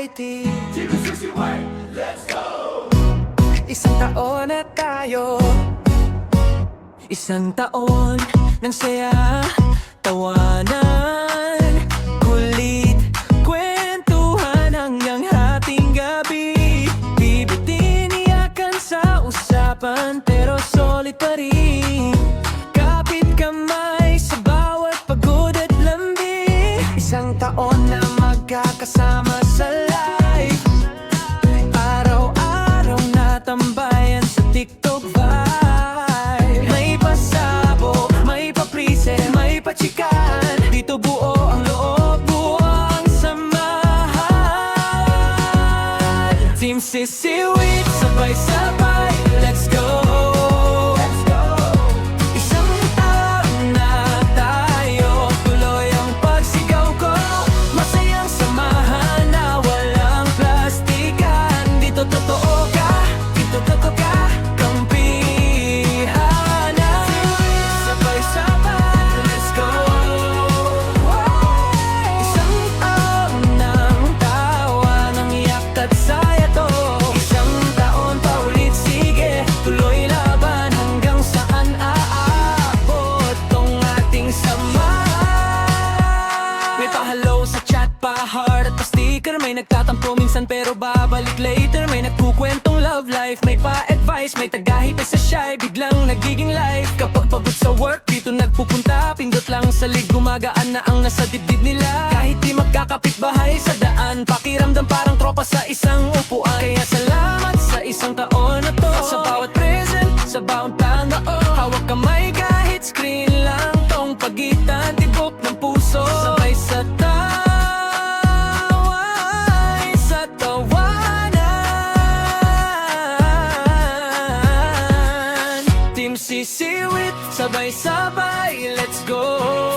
Society. Let's go! Isang taon na tayo, isang taon ng saya, tawanan, kulit, kwentuhan hanggang hating gabi. Bibitin, iyakan sa usapan, pero solid pa rin. Kapit kamay sa bawat pagod at lambing. Isang taon na magkakasama sa life, araw-araw na tambayan sa TikTok vibe. May pasabog, may paprise, may pachikan. Dito buo ang loob, buo ang samahan. Team Sisiwit, sabay-sabay, let's go! Isang taon na tayo, tuloy ang pagsigaw ko. Masayang samahan na walang plastikan. Dito totoo ka, dito totoo ka, kampihan na. Sabay-sabay, let's go! Isang taon ng tawa, ng iyak at saya to. Isang taon pa ulit, sige, tuloy laban hanggang saan aabot tong ating samahan. May pa-hello sa chat, pa-heart at pa-sticker. May nagtatampo minsan pero babalik later. May nagkukwentong love life, may pa-advice, may tagahit sa shy, biglang nagiging live. Kapag pagod sa work, dito nagpupunta. Pindot lang sa lig, gumagaan na ang nasa dibdib nila. Kahit di magkakapit-bahay sa daan, pakiramdam parang tropa sa isang upuan. Kaya salamat sa isang taon na to, sa bawat present, sa bawat plano. Hawak kamay kahit screen lang, tong pagitan, tibok ng puso. Sabay sa taway, sa tawanan. Team Sisiwit, sabay-sabay, let's go!